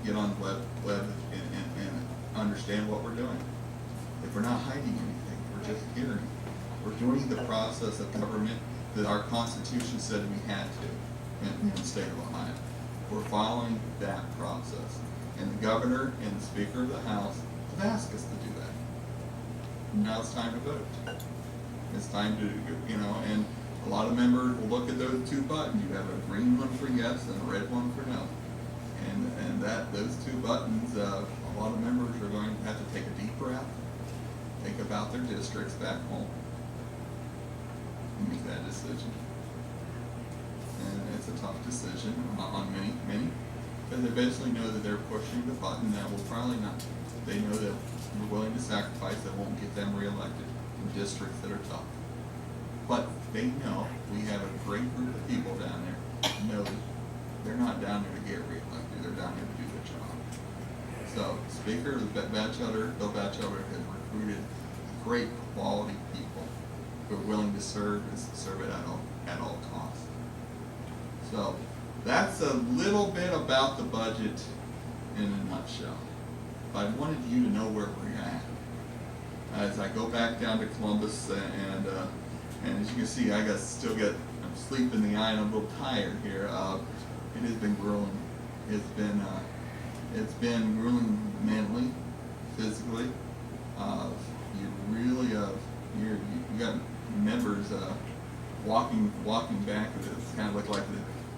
get on the web and understand what we're doing. If we're not hiding anything, we're just hearing. We're doing the process of government that our Constitution said we had to in the state of Ohio. We're following that process. And the governor and the Speaker of the House have asked us to do that. Now it's time to vote. It's time to, and a lot of members will look at those two buttons. You have a green one for yes and a red one for no. And those two buttons, a lot of members are going to have to take a deep breath, think about their districts back home, and make that decision. And it's a tough decision on many, because they basically know that they're pushing the button that will probably not, they know that we're willing to sacrifice that won't get them reelected in districts that are tough. But they know we have a great group of people down there who know that they're not down there to get reelected, they're down there to do their job. So, Speaker Bill Batchelder has recruited great quality people who are willing to serve it at all costs. So, that's a little bit about the budget in a nutshell. But I wanted you to know where we're at. As I go back down to Columbus, and as you can see, I'm sleep in the eye and I'm a little tired here. It has been grueling. It's been grueling mentally, physically. You really you got members walking back. It's kind of looked like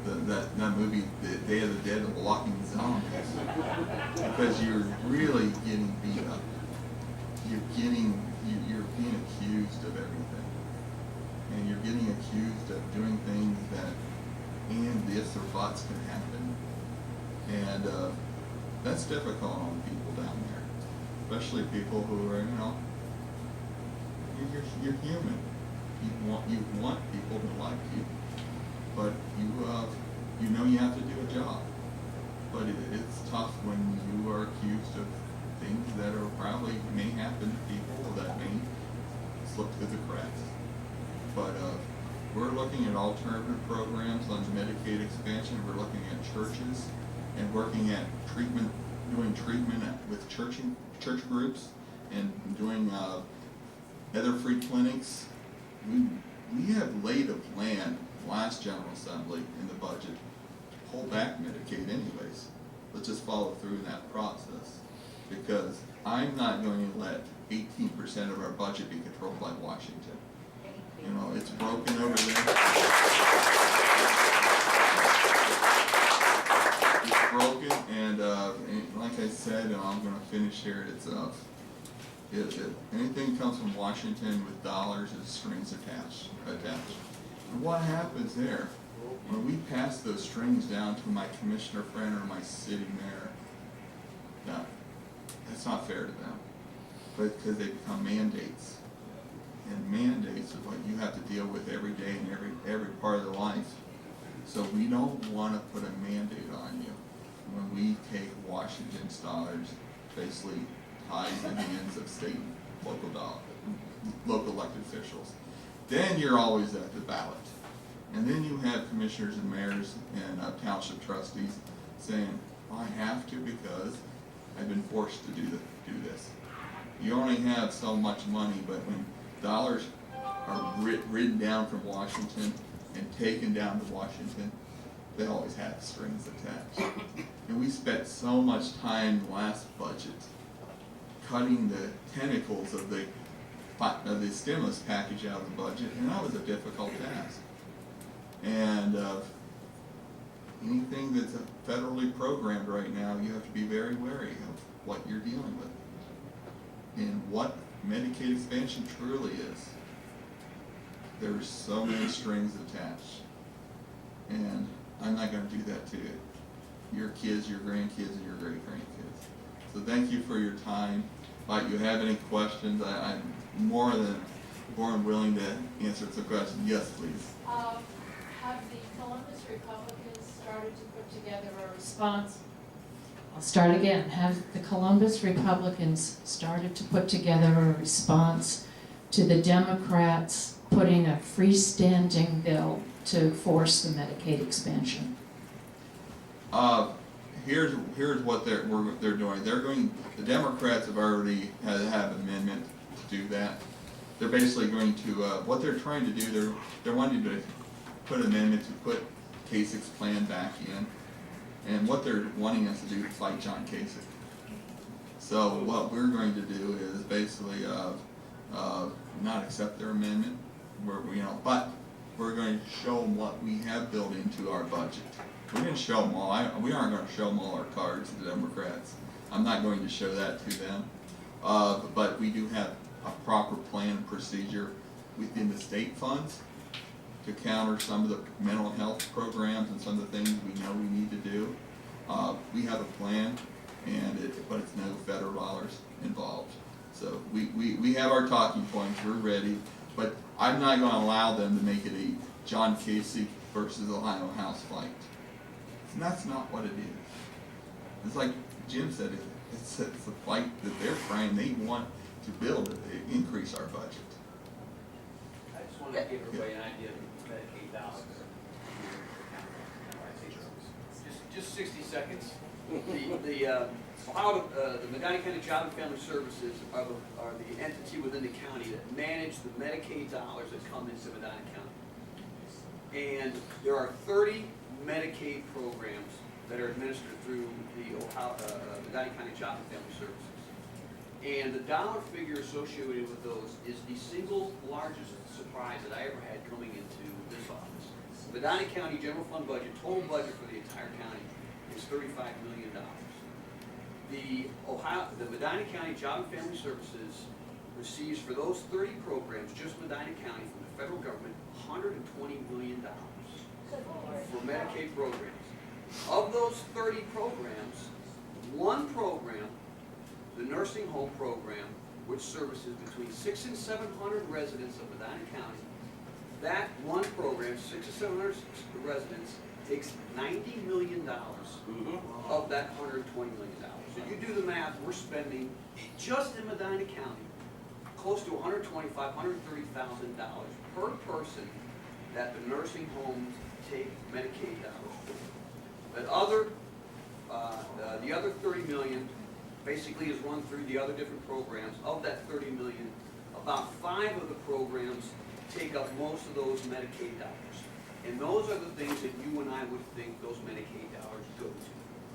that movie, The Day of the Dead, of Walking Zombies, because you're really getting beat up. You're being accused of everything, and you're getting accused of doing things that and this or buts can happen, and that's difficult on people down there, especially people who are, you're human. You want people to like you, but you have to do a job. But it's tough when you are accused of things that are probably may happen to people that may slip through the cracks. But we're looking at alternative programs on Medicaid expansion. We're looking at churches and working at doing treatment with church groups, and doing other-free clinics. We have laid a plan last General Assembly in the budget to pull back Medicaid anyways. Let's just follow through in that process, because I'm not going to let 18% of our budget be controlled by Washington. It's broken over there. It's broken, and like I said, and I'm going to finish here. Anything comes from Washington with dollars is strings attached. And what happens there? When we pass those strings down to my commissioner friend or my city mayor, that's not fair to them, because they become mandates. And mandates are what you have to deal with every day in every part of their life. So we don't want to put a mandate on you when we take Washington's dollars, basically ties the hands of state and local elected officials. Then you're always at the ballot. And then you have commissioners and mayors and township trustees saying, I have to because I've been forced to do this. You only have so much money, but when dollars are ridden down from Washington and taken down to Washington, they always have strings attached. And we spent so much time in the last budget cutting the tentacles of the stimulus package out of the budget, and that was a difficult task. And anything that's federally programmed right now, you have to be very wary of what you're dealing with and what Medicaid expansion truly is. There's so many strings attached, and I'm not going to do that to you. Your kids, your grandkids, and your great-grandkids. So thank you for your time. If you have any questions, I'm more than willing to answer some questions. Yes, please. Have the Columbus Republicans started to put together a response? I'll start again. Have the Columbus Republicans started to put together a response to the Democrats putting a freestanding bill to force the Medicaid expansion? here's what they're doing. The Democrats have already have an amendment to do that. They're basically going to, what they're trying to do, they're wanting to put an amendment to put Kasich's plan back in. And what they're wanting us to do is fight John Kasich. So what we're going to do is basically not accept their amendment, but we're going to show them what we have built into our budget. We're going to show them all. We aren't going to show them all our cards to the Democrats. I'm not going to show that to them. But we do have a proper plan and procedure within the state funds to counter some of the mental health programs and some of the things we know we need to do. We have a plan, but it's no federal dollars involved. So we have our talking points. We're ready, but I'm not going to allow them to make it a John Kasich versus Ohio House fight. And that's not what it is. It's like Jim said, it's a fight that they're trying. They want to build it, increase our budget. I just want to give everybody an idea of Medicaid dollars. Just 60 seconds. The Medina County Job and Family Services are the entity within the county that manage the Medicaid dollars that come into Medina County. And there are 30 Medicaid programs that are administered through the Medina County Job and Family Services. And the dollar figure associated with those is the single largest surprise that I ever had coming into this office. The Medina County General Fund budget, total budget for the entire county, is $35 million. The Medina County Job and Family Services receives for those 30 programs, just Medina County, from the federal government, $120 million for Medicaid programs. Of those 30 programs, one program, the nursing home program, which services between 600 and 700 residents of Medina County, that one program, 600 to 700 residents, takes $90 million of that $120 million. So you do the math, we're spending, just in Medina County, close to $125,000, $130,000 per person that the nursing homes take Medicaid dollars for. The other $30 million basically is run through the other different programs. Of that $30 million, about 5 of the programs take up most of those Medicaid dollars. And those are the things that you and I would think those Medicaid dollars go to.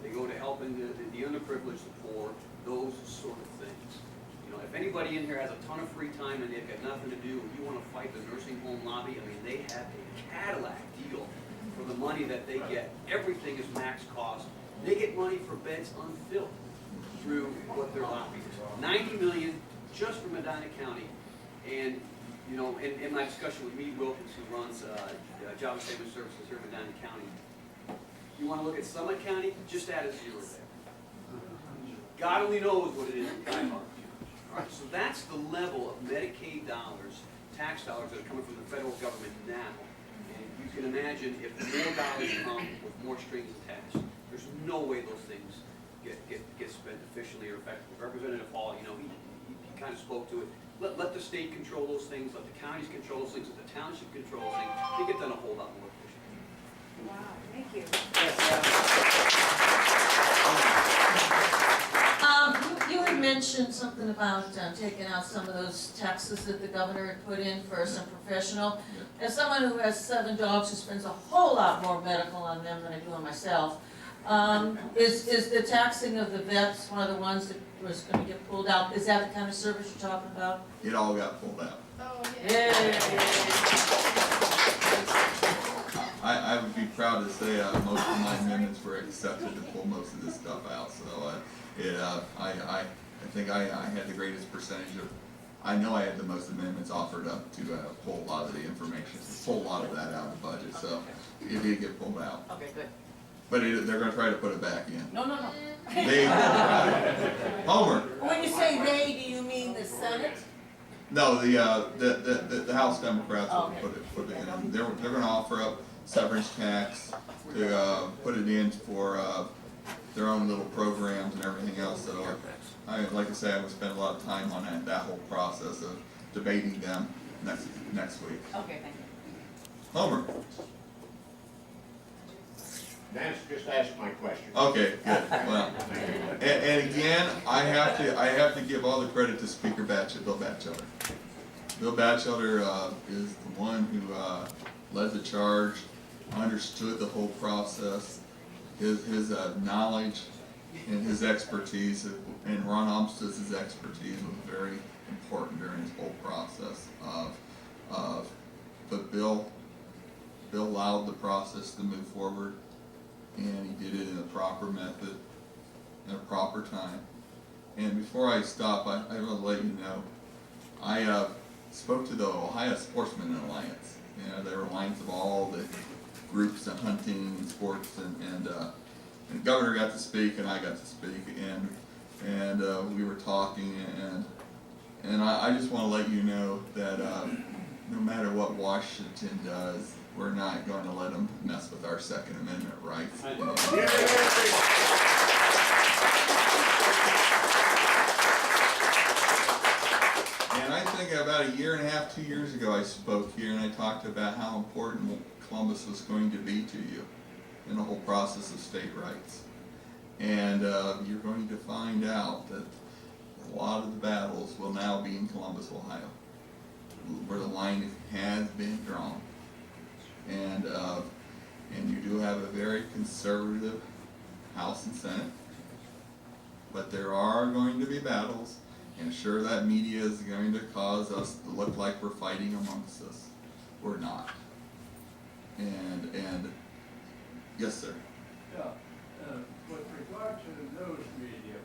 They go to helping the underprivileged, the poor, those sort of things. You know, if anybody in here has a ton of free time and they've got nothing to do, and you want to fight the nursing home lobby, I mean, they have a Cadillac deal for the money that they get. Everything is max cost. They get money for beds unfilled through what their lobby is. $90 million just for Medina County. And you know, in my discussion with Meade Wilkins, who runs Job and Family Services here in Medina County, you want to look at Summit County, just add a 0 there. God only knows what it is in Tri-Hawk. All right, so that's the level of Medicaid dollars, tax dollars that are coming from the federal government now. And you can imagine if more dollars come with more strings attached, there's no way those things get spent efficiently or effectively. Representative Hall, you know, he kind of spoke to it. Let the state control those things, let the counties control those things, let the township control those things. They get done a whole lot more efficiently. Wow, thank you. You had mentioned something about taking out some of those taxes that the governor had put in for some professional. As someone who has 7 dogs who spends a whole lot more medical on them than I do on myself, is the taxing of the vets one of the ones that was going to get pulled out? Is that the kind of service you're talking about? It all got pulled out. Oh, Yeah. I would be proud to say most of my amendments were accepted to pull most of this stuff out. So I think I had the greatest percentage of. I know I had the most amendments offered up to pull a lot of the information, pull a lot of that out of the budget. So it did get pulled out. Okay, good. But they're going to try to put it back in. No. They, Homer. When you say they, do you mean the Senate? No, the House Democrats will Okay. put it in. They're going to offer up severance tax to put it in for their own little programs and everything else. So, like I say, I would spend a lot of time on that whole process of debating them next week. Okay, thank you. Homer. Just ask my question. Okay, good, well, and again, I have to give all the credit to Speaker Bill Batchelder. Bill Batchelder, is the one who, led the charge, understood the whole process. His knowledge and his expertise, and Ron Olmsted's expertise was very important during this whole process but Bill allowed the process to move forward, and he did it in a proper method, in a proper time. And before I stop, I want to let you know, I spoke to the Ohio Sportsman Alliance. You know, they're alliance of all the groups of hunting and sports, and the governor got to speak, and I got to speak, and we were talking, and I just want to let you know that no matter what Washington does, we're not going to let them mess with our Second Amendment rights. And I think about a year and a half, 2 years ago, I spoke here and I talked about how important Columbus was going to be to you in the whole process of state rights. And you're going to find out that a lot of the battles will now be in Columbus, Ohio, where the line has been drawn. And you do have a very conservative House and Senate, but there are going to be battles, and sure, that media is going to cause us to look like we're fighting amongst us. We're not. And yes, sir. Yeah, with regard to the news media,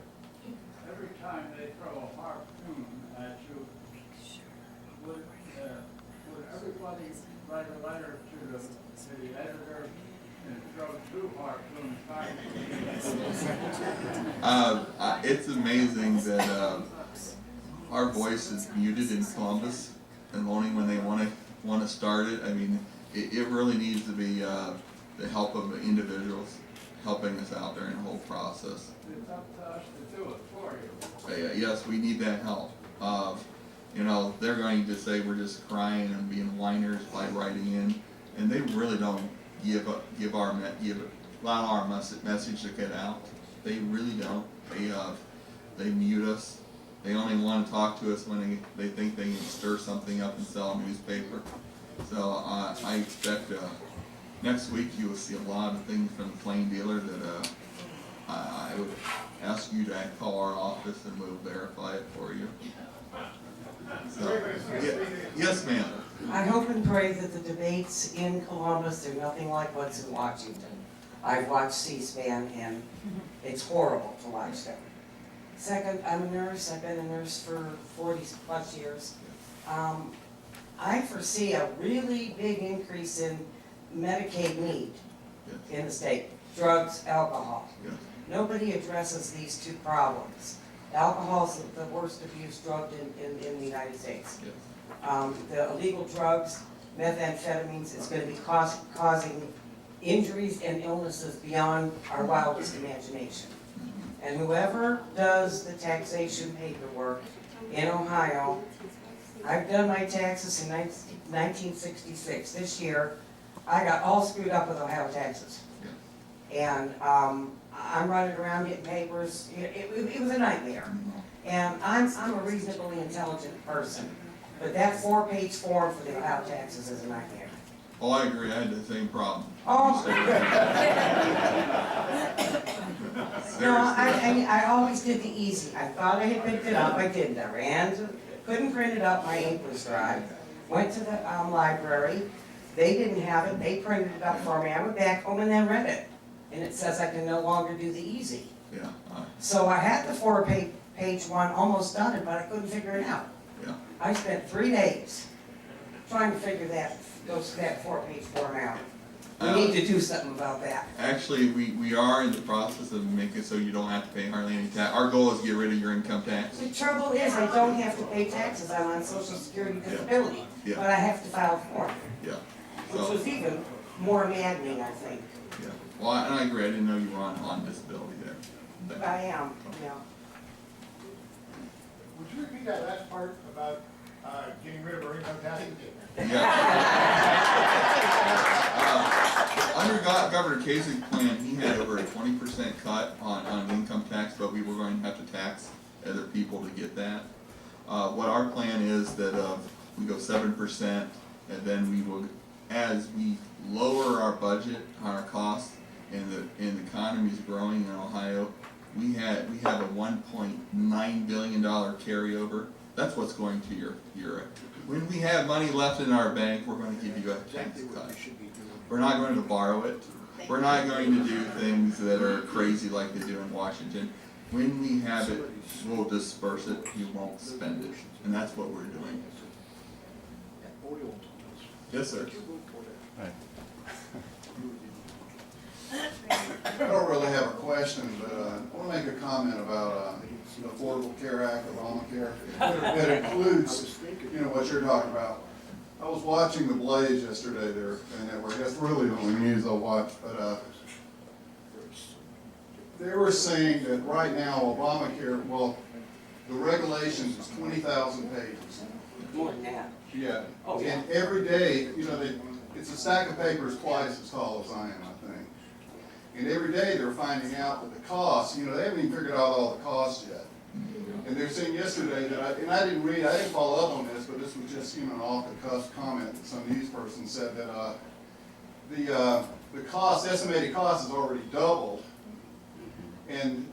every time they throw a harpoon at you, would everybody write a letter to the editor and throw 2 harpoons back? It's amazing that our voice is muted in Columbus, and only when they want to start it. I mean, it really needs to be the help of individuals helping us out during the whole process. It's up to us to do it for you. Yes, we need that help. You know, they're going to say we're just crying and being whiners by writing in, and they really don't allow our message to get out. They really don't. They mute us. They only want to talk to us when they think they can stir something up and sell a newspaper. So I expect next week you will see a lot of things from the plain dealer that I would ask you to call our office and we'll verify it for you. So, yes, ma'am. I hope and pray that the debates in Columbus are nothing like what's in Washington. I've watched C-SPAN and it's horrible to watch them. Second, I'm a nurse. I've been a nurse for 40 plus years. I foresee a really big increase in Medicaid need in the state. Drugs, alcohol. Yes. Nobody addresses these 2 problems. Alcohol is the worst abused drug in the United States. Yes. The illegal drugs, methamphetamines, is going to be causing injuries and illnesses beyond our wildest imagination. And whoever does the taxation paperwork in Ohio, I've done my taxes in 1966. This year, I got all screwed up with Ohio taxes. Yeah. And I'm running around getting papers. It was a nightmare. And I'm a reasonably intelligent person. But that 4-page form for the Ohio taxes is a nightmare. Oh, I agree. I had the same problem. Oh. No, I always did the easy. I thought I had picked it up. I didn't. I couldn't print it up. My ink was dry. Went to the library. They didn't have it. They printed it up for me. I went back home and then read it. And it says I can no longer do the easy. Yeah. So I had the 4-page one almost done, but I couldn't figure it out. Yeah. I spent 3 days trying to figure that 4-page form out. We need to do something about that. Actually, we are in the process of making it so you don't have to pay hardly any tax. Our goal is to get rid of your income tax. The trouble is, I don't have to pay taxes. I'm on Social Security disability, Yeah. but I have to file a form, Yeah. which So, was even more maddening, I think. yeah. Well, and I agree. I didn't know you were on disability there. But I am, yeah. Would you repeat that last part about getting rid of our income tax. Under Governor Kasich's plan, he had over a 20% cut on income tax, but we were going to have to tax other people to get that. What our plan is that we go 7%, and then we will, as we lower our budget, our costs, and the economy is growing in Ohio, we have a $1.9 billion carryover. That's what's going to your when we have money left in our bank, we're going to give you a tax cut. We're not going to borrow it. We're not going to do things that are crazy like they do in Washington. When we have it, we'll disperse it. You won't spend it, and that's what we're doing. Yes, sir. I don't really have a question, but I want to make a comment about the Affordable Care Act, Obamacare. It includes, what you're talking about. I was watching the Blaze yesterday there, and that's really the only news I watch, but they were saying that right now Obamacare, well, the regulations is 20,000 pages. More than that. Yeah. Oh, yeah. And every day, it's a stack of papers twice as tall as I am, I think. And every day they're finding out that the costs, they haven't even figured out all the costs yet. And they're saying yesterday that I didn't follow up on this, but this was just, an off-the-cuff comment that some news person said that the estimated cost is already doubled. And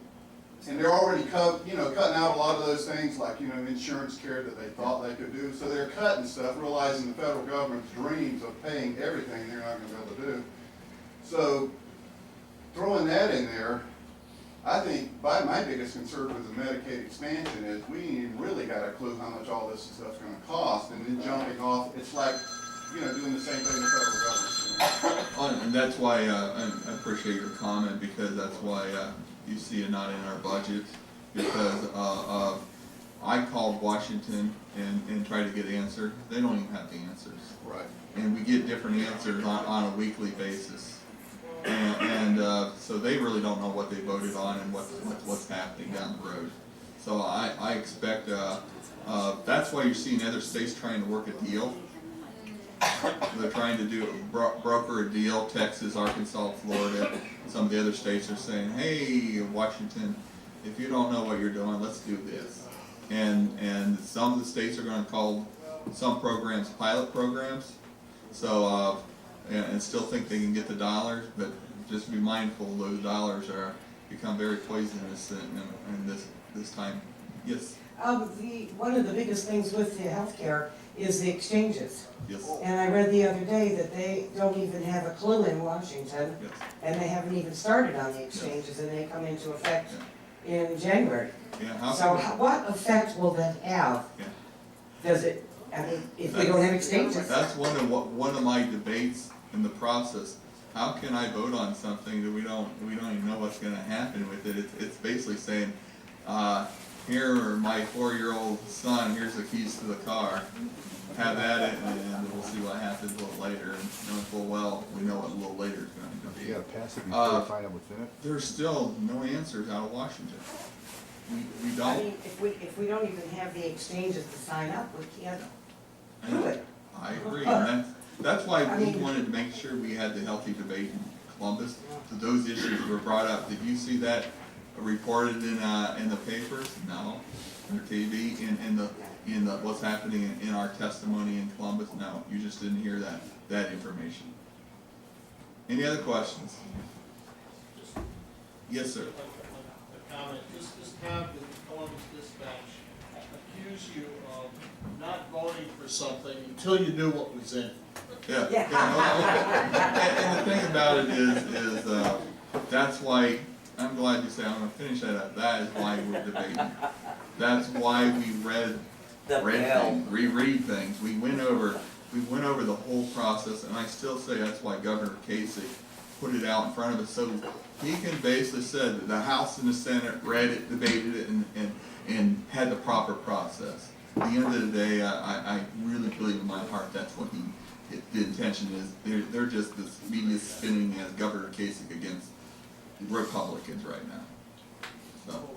they're already cutting out a lot of those things like, insurance care that they thought they could do. So they're cutting stuff, realizing the federal government's dreams of paying everything they're not going to be able to do. So throwing that in there, I think my biggest concern with the Medicaid expansion is we ain't even really got a clue how much all this stuff's going to cost, and then jumping off, it's like, doing the same thing the federal government's doing. And that's why I appreciate your comment, because that's why you see it not in our budget, because I called Washington and tried to get answers. They don't even have the answers. Right. And we get different answers on a weekly basis. And so they really don't know what they voted on and what's happening down the road. So I expect, that's why you're seeing other states trying to work a deal. They're trying to broker a deal. Texas, Arkansas, Florida. Some of the other states are saying, hey, Washington, if you don't know what you're doing, let's do this. And some of the states are going to call some programs pilot programs. So, and still think they can get the dollars, but just be mindful those dollars become very poisonous in this time. Yes. One of the biggest things with the healthcare is the exchanges. Yes. And I read the other day that they don't even have a clue in Washington, Yes. and they haven't even started on the exchanges, and they come into effect in January. Yeah. So what effect will that have? Yeah. Does it, if we don't have exchanges? That's one of my debates in the process. How can I vote on something that we don't even know what's going to happen with it? It's basically saying, here, my 4-year-old son, here's the keys to the car. Have at it, and we'll see what happens a little later. And knowing full well, we know what a little later is going to be. You gotta pass it before you find out what's in it. There's still no answers out of Washington. We I don't. mean, if we don't even have the exchanges to sign up, we can't do it. I agree, and that's why we wanted to make sure we had the healthy debate in Columbus. So those issues were brought up. Did you see that reported in the papers? No. Or TV in the what's happening in our testimony in Columbus? No. You just didn't hear that information. Any other questions? Yes, sir. A comment. Just have the Columbus Dispatch accuse you of not voting for something until you knew what was in it. Yeah. Yeah. And the thing about it is that's why, I'm glad you said, I'm going to finish that up. That is why we're debating. That's why we reread things. We went over the whole process, and I still say that's why Governor Kasich put it out in front of us, so he can basically say that the House and the Senate read it, debated it, and had the proper process. At the end of the day, I really believe in my heart that's what the intention is. They're just this media spinning as Governor Kasich against Republicans right now. So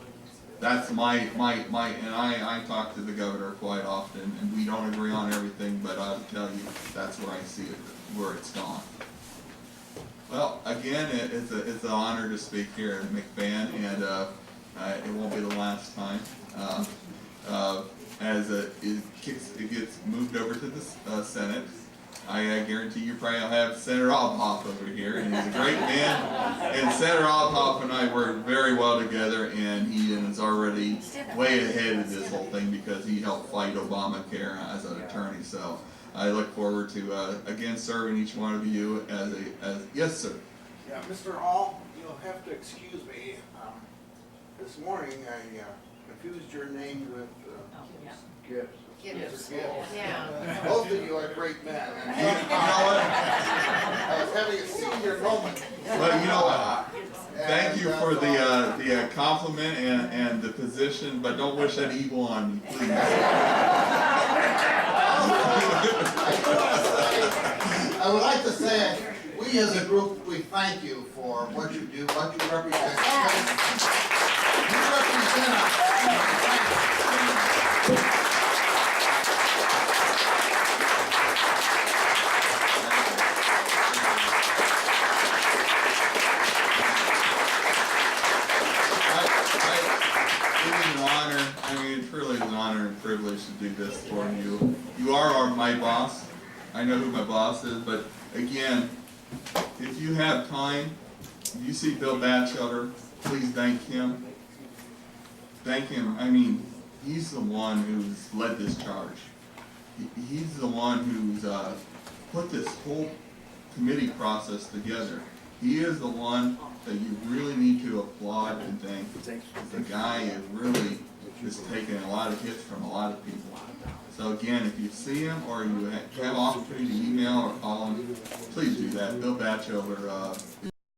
that's my, and I talk to the governor quite often, and we don't agree on everything, but I'll tell you, that's where I see it, where it's gone. Well, again, it's an honor to speak here at MCFAN, and it won't be the last time. As it gets moved over to the Senate, I guarantee you probably will have Senator Obhoff over here, and he's a great man. And Senator Obhoff and I work very well together, and he is already way ahead of this whole thing because he helped fight Obamacare as an attorney. So I look forward to again serving each one of you as yes, sir. Yeah, Mr. Hall, you'll have to excuse me. This morning I confused your name with Gibbs. Mr. Gibbs. Yeah. Both of you are great men. And You know what? I was having a senior moment. Well, you know what? Thank you for the compliment and the position, but don't wish that evil on me, please. I would like to say, we as a group, we thank you for what you do, what you represent. You represent us. It is an honor, I mean, it truly is an honor and privilege to do this for you. You are my boss. I know who my boss is, but again, if you have time, if you see Bill Batchelder, please thank him. Thank him. I mean, he's the one who's led this charge. He's the one who's put this whole committee process together. He is the one that you really need to applaud and thank. The guy is really just taking a lot of hits from a lot of people. So again, if you see him or you have opportunity to email or call him, please do that. Bill Batchelder